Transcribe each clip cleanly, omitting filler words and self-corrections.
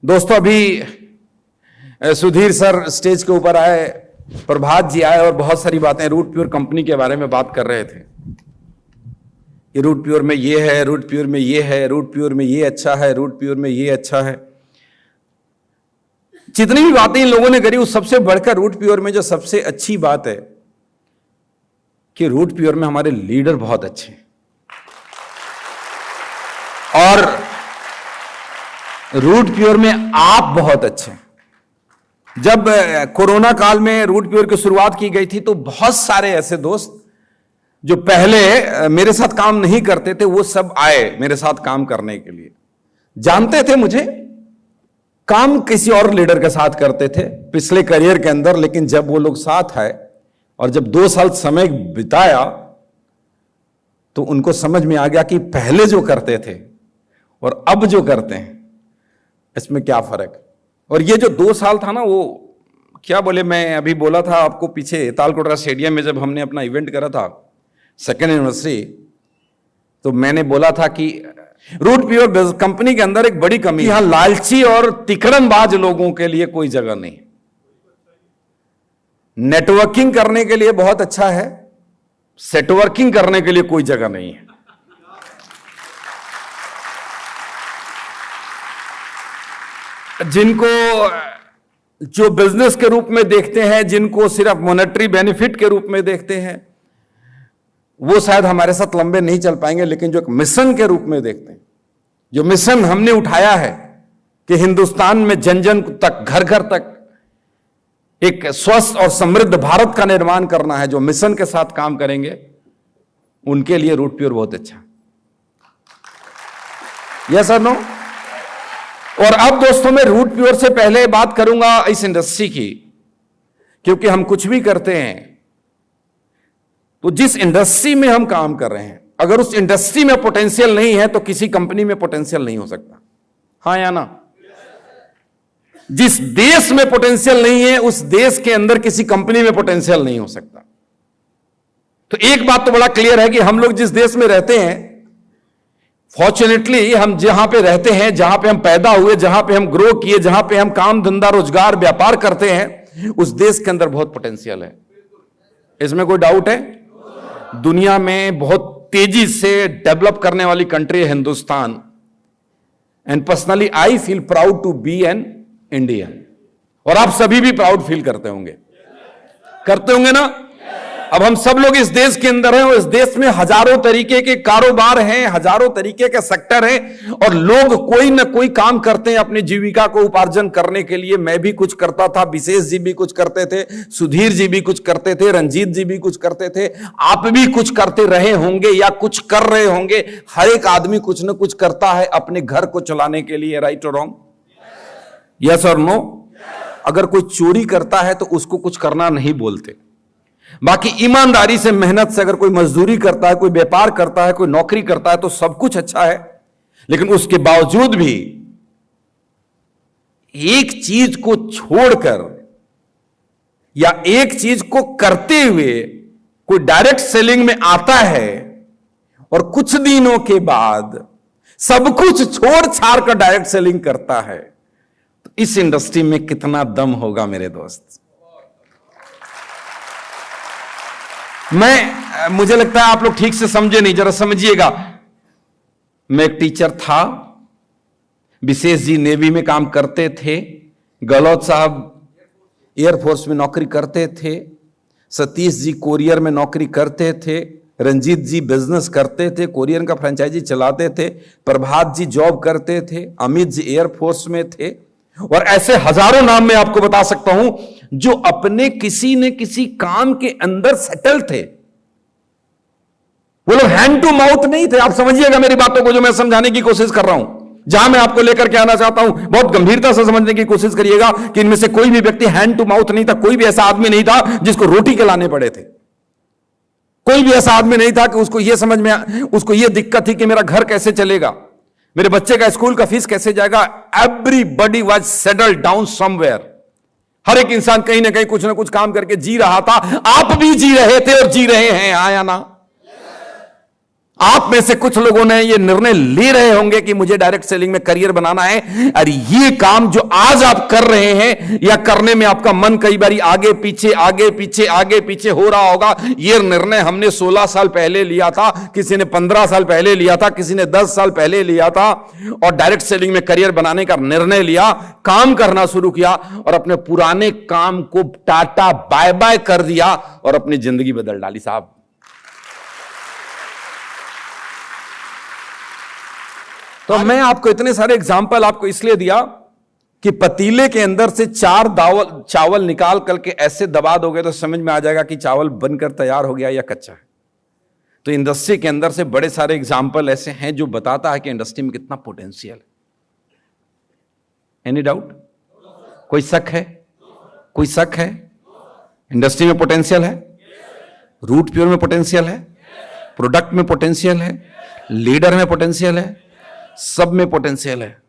दोस्तों, अभी Sudhir sir stage के ऊपर आए, प्रभात जी आए और बहुत सारी बातें रूट प्योर कंपनी के बारे में बात कर रहे थे कि रूट प्योर में ये है, रूट प्योर में ये है, रूट प्योर में ये अच्छा है, रूट प्योर में ये अच्छा है। जितनी भी बातें इन लोगों ने करी, उस सबसे बढ़कर रूट प्योर में जो सबसे अच्छी बात है कि रूट प्योर में हमारे लीडर बहुत अच्छे हैं और रूट प्योर में आप बहुत अच्छे हैं। जब कोरोना काल में रूट प्योर की शुरुआत की गई थी तो बहुत सारे ऐसे दोस्त जो पहले मेरे साथ काम नहीं करते थे, वो सब आए मेरे साथ काम करने के लिए। जानते थे मुझे, काम किसी और लीडर के साथ करते थे पिछले करियर के अंदर, लेकिन जब वो लोग साथ आए और जब 2 साल समय बिताया तो उनको समझ में आ गया कि पहले जो करते थे और अब जो करते हैं इसमें क्या फर्क। और ये जो 2 साल था ना, वो क्या बोले, मैं अभी बोला था आपको पीछे तालकोटरा स्टेडियम में जब हमने अपना इवेंट करा था 2nd एनिवर्सरी, तो मैंने बोला था कि रूट प्योर कंपनी के अंदर एक बड़ी कमी है, यहां लालची और तिकड़मबाज लोगों के लिए कोई जगह नहीं। नेटवर्किंग करने के लिए बहुत अच्छा है, सेटवर्किंग करने के लिए कोई जगह नहीं है। जिनको जो बिजनेस के रूप में देखते हैं, जिनको सिर्फ मॉनेटरी बेनिफिट के रूप में देखते हैं, वो शायद हमारे साथ लंबे नहीं चल पाएंगे। लेकिन जो एक मिशन के रूप में देखते हैं, जो मिशन हमने उठाया है कि हिंदुस्तान में जन जन तक, घर घर तक एक स्वस्थ और समृद्ध भारत का निर्माण करना है, जो मिशन के साथ काम करेंगे उनके लिए रूट प्योर बहुत अच्छा। यस और नो? और अब दोस्तों, मैं रूट प्योर से पहले बात करूंगा इस इंडस्ट्री की, क्योंकि हम कुछ भी करते हैं तो जिस इंडस्ट्री में हम काम कर रहे हैं, अगर उस इंडस्ट्री में पोटेंशियल नहीं है तो किसी कंपनी में पोटेंशियल नहीं हो सकता। हाँ या ना? जिस देश में पोटेंशियल नहीं है, उस देश के अंदर किसी कंपनी में पोटेंशियल नहीं हो सकता। तो एक बात तो बड़ा क्लियर है कि हम लोग जिस देश में रहते हैं, फॉर्चुनेटली हम जहां पे रहते हैं, जहां पे हम पैदा हुए, जहां पे हम ग्रो किए, जहां पे हम काम धंधा रोजगार व्यापार करते हैं, उस देश के अंदर बहुत पोटेंशियल है। इसमें कोई डाउट है? दुनिया में बहुत तेजी से डेवलप करने वाली कंट्री है Hindustan. And personally I feel proud to be an Indian. और आप सभी भी प्राउड फील करते होंगे ना? अब हम सब लोग इस देश के अंदर हैं और इस देश में हजारों तरीके के कारोबार हैं, हजारों तरीके के सेक्टर हैं और लोग कोई ना कोई काम करते हैं अपनी जीविका को उपार्जन करने के लिए। मैं भी कुछ करता था, विशेष जी भी कुछ करते थे, सुधीर जी भी कुछ करते थे, रंजीत जी भी कुछ करते थे, आप भी कुछ करते रहे होंगे या कुछ कर रहे होंगे। हर एक आदमी कुछ ना कुछ करता है अपने घर को चलाने के लिए। राइट और रॉन्ग? यस और नो? अगर कोई चोरी करता है तो उसको कुछ करना नहीं बोलते। बाकी ईमानदारी से, मेहनत से अगर कोई मजदूरी करता है, कोई व्यापार करता है, कोई नौकरी करता है तो सब कुछ अच्छा है। लेकिन उसके बावजूद भी एक चीज को छोड़कर या एक चीज को करते हुए कोई डायरेक्ट सेलिंग में आता है और कुछ दिनों के बाद सब कुछ छोड़ छाड़ कर डायरेक्ट सेलिंग करता है, तो इस इंडस्ट्री में कितना दम होगा मेरे दोस्त। मुझे लगता है आप लोग ठीक से समझे नहीं, जरा समझिएगा। मैं एक टीचर था, विशेष जी नेवी में काम करते थे, गहलोत साहब एयरफोर्स में नौकरी करते थे, सतीश जी कोरियर में नौकरी करते थे, रंजीत जी बिजनेस करते थे, कोरियर का फ्रेंचाइजी चलाते थे, प्रभात जी जॉब करते थे, अमित जी एयरफोर्स में थे, और ऐसे हजारों नाम मैं आपको बता सकता हूं जो अपने किसी न किसी काम के अंदर सेटल थे। वो लोग हैंड टू माउथ नहीं थे। आप समझिएगा मेरी बातों को जो मैं समझाने की कोशिश कर रहा हूं, जहां मैं आपको लेकर के आना चाहता हूं, बहुत गंभीरता से समझने की कोशिश करिएगा कि इनमें से कोई भी व्यक्ति हैंड टू माउथ नहीं था। कोई भी ऐसा आदमी नहीं था जिसको रोटी के लाने पड़े थे। कोई भी ऐसा आदमी नहीं था कि उसको यह समझ में, उसको यह दिक्कत थी कि मेरा घर कैसे चलेगा, मेरे बच्चे का स्कूल का फीस कैसे जाएगा। Everybody was settled down somewhere. हर एक इंसान कहीं ना कहीं कुछ ना कुछ काम करके जी रहा था। आप भी जी रहे थे और जी रहे हैं, हाँ या ना? आप में से कुछ लोगों ने ये निर्णय ले रहे होंगे कि मुझे डायरेक्ट सेलिंग में करियर बनाना है। और ये काम जो आज आप कर रहे हैं या करने में आपका मन कई बार आगे पीछे आगे पीछे आगे पीछे हो रहा होगा। ये निर्णय हमने 16 साल पहले लिया था, किसी ने 15 साल पहले लिया था, किसी ने 10 साल पहले लिया था और डायरेक्ट सेलिंग में करियर बनाने का निर्णय लिया, काम करना शुरू किया और अपने पुराने काम को टाटा बाय बाय कर दिया और अपनी जिंदगी बदल डाली। साहब, तो मैं आपको इतने सारे एग्जाम्पल आपको इसलिए दिया कि पतीले के अंदर से 4 चावल निकाल करके ऐसे दबा दोगे तो समझ में आ जाएगा कि चावल बनकर तैयार हो गया या कच्चा है। तो इंडस्ट्री के अंदर से बड़े सारे एग्जाम्पल ऐसे हैं जो बताता है कि इंडस्ट्री में कितना पोटेंशियल है। Any doubt? कोई शक है? कोई शक है? इंडस्ट्री में पोटेंशियल है, रूट प्योर में पोटेंशियल है, प्रोडक्ट में पोटेंशियल है, लीडर में पोटेंशियल है, सब में पोटेंशियल है।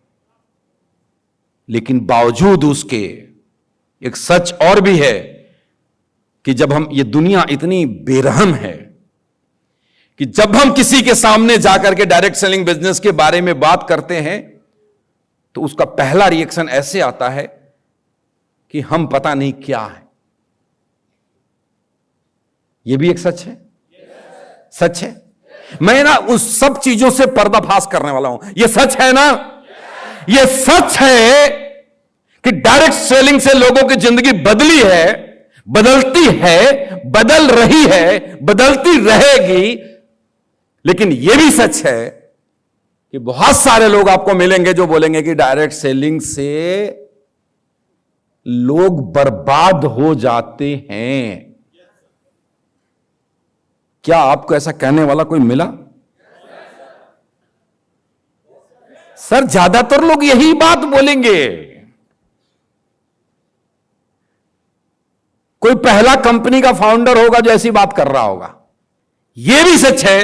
लेकिन बावजूद उसके एक सच और भी है कि जब हम, ये दुनिया इतनी बेरहम है कि जब हम किसी के सामने जाकर के डायरेक्ट सेलिंग बिजनेस के बारे में बात करते हैं तो उसका पहला रिएक्शन ऐसे आता है कि हम पता नहीं क्या है। यह भी एक सच है, सच है। मैं ना उस सब चीजों से पर्दाफाश करने वाला हूं। यह सच है ना? यह सच है कि डायरेक्ट सेलिंग से लोगों की जिंदगी बदली है, बदलती है, बदल रही है, बदलती रहेगी। लेकिन यह भी सच है कि बहुत सारे लोग आपको मिलेंगे जो बोलेंगे कि डायरेक्ट सेलिंग से लोग बर्बाद हो जाते हैं। क्या आपको ऐसा कहने वाला कोई मिला? सर, ज्यादातर लोग यही बात बोलेंगे। कोई पहला कंपनी का फाउंडर होगा जो ऐसी बात कर रहा होगा। यह भी सच है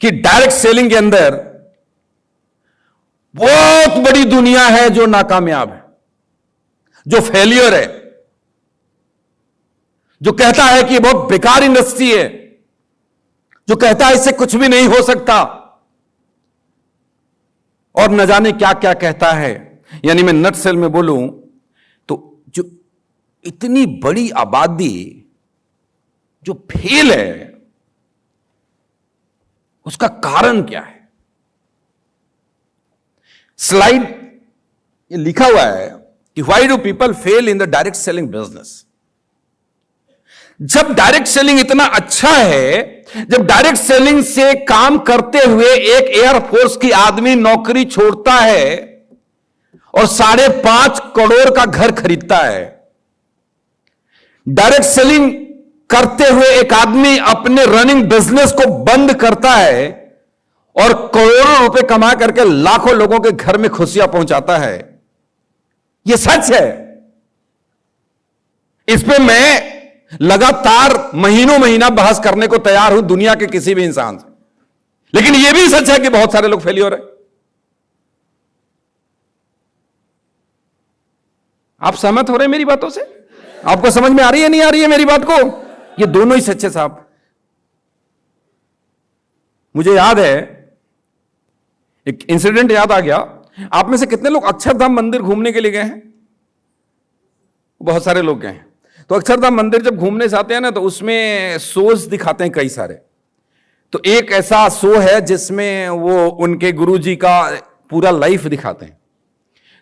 कि डायरेक्ट सेलिंग के अंदर बहुत बड़ी दुनिया है जो नाकामयाब है, जो फेलियर है, जो कहता है कि बहुत बेकार इंडस्ट्री है, जो कहता है इससे कुछ भी नहीं हो सकता और न जाने क्या क्या कहता है। यानी मैं नट सेल में बोलूं तो जो इतनी बड़ी आबादी जो फेल है उसका कारण क्या है? स्लाइड ये लिखा हुआ है कि why do people fail in the direct selling business. जब डायरेक्ट सेलिंग इतना अच्छा है, जब डायरेक्ट सेलिंग से काम करते हुए एक एयरफोर्स की आदमी नौकरी छोड़ता है और 5.5 करोड़ का घर खरीदता है, डायरेक्ट सेलिंग करते हुए एक आदमी अपने रनिंग बिजनेस को बंद करता है और करोड़ों रुपए कमा करके लाखों लोगों के घर में खुशियां पहुंचाता है, यह सच है। इस पे मैं लगातार महीनों महीना बहस करने को तैयार हूं दुनिया के किसी भी इंसान से। लेकिन यह भी सच है कि बहुत सारे लोग फेलियर है। आप सहमत हो रहे हैं मेरी बातों से? आपको समझ में आ रही है, नहीं आ रही है मेरी बात को? ये दोनों ही सच है साहब। मुझे याद है, एक इंसिडेंट याद आ गया। आप में से कितने लोग अक्षरधाम मंदिर घूमने के लिए गए हैं? बहुत सारे लोग गए हैं। तो अक्षरधाम मंदिर जब घूमने जाते हैं ना तो उसमें शोज दिखाते हैं कई सारे। तो एक ऐसा शो है जिसमें वो उनके गुरुजी का पूरा लाइफ दिखाते हैं।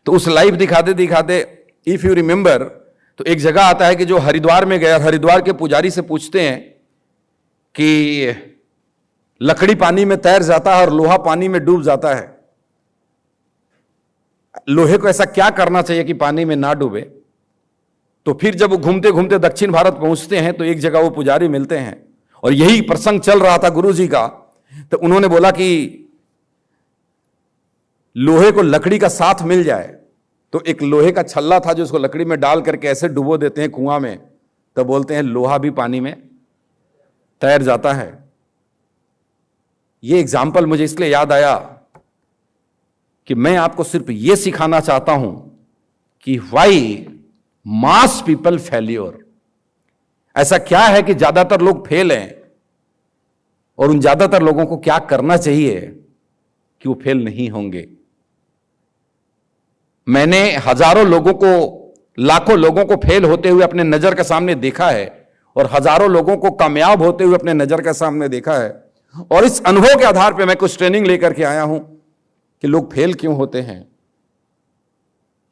तो उस लाइफ दिखाते दिखाते इफ यू रिमेंबर, तो एक जगह आता है कि जो हरिद्वार में गया, हरिद्वार के पुजारी से पूछते हैं कि लकड़ी पानी में तैर जाता है और लोहा पानी में डूब जाता है, लोहे को ऐसा क्या करना चाहिए कि पानी में ना डूबे? तो फिर जब वो घूमते घूमते दक्षिण भारत पहुंचते हैं तो एक जगह वो पुजारी मिलते हैं और यही प्रसंग चल रहा था गुरुजी का। तो उन्होंने बोला कि लोहे को लकड़ी का साथ मिल जाए। तो एक लोहे का छल्ला था जो उसको लकड़ी में डाल करके ऐसे डुबो देते हैं कुआं में, तो बोलते हैं लोहा भी पानी में तैर जाता है। ये एग्जाम्पल मुझे इसलिए याद आया कि मैं आपको सिर्फ यह सिखाना चाहता हूं कि व्हाई मास पीपल फेल्योर। ऐसा क्या है कि ज्यादातर लोग फेल हैं? और उन ज्यादातर लोगों को क्या करना चाहिए कि वो फेल नहीं होंगे। मैंने हजारों लोगों को, लाखों लोगों को फेल होते हुए अपने नजर के सामने देखा है और हजारों लोगों को कामयाब होते हुए अपने नजर के सामने देखा है। और इस अनुभव के आधार पर मैं कुछ ट्रेनिंग लेकर के आया हूं कि लोग फेल क्यों होते हैं,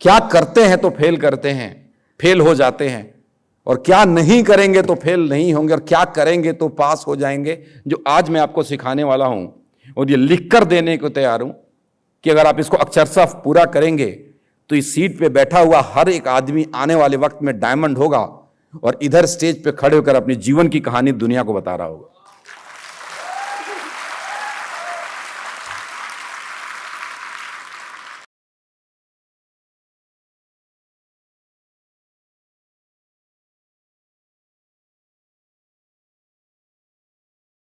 क्या करते हैं तो फेल करते हैं, फेल हो जाते हैं, और क्या नहीं करेंगे तो फेल नहीं होंगे, और क्या करेंगे तो पास हो जाएंगे। जो आज मैं आपको सिखाने वाला हूं और ये लिख कर देने को तैयार हूं कि अगर आप इसको अक्षरशः पूरा करेंगे तो इस सीट पे बैठा हुआ हर एक आदमी आने वाले वक्त में डायमंड होगा और इधर स्टेज पे खड़े होकर अपनी जीवन की कहानी दुनिया को बता रहा होगा।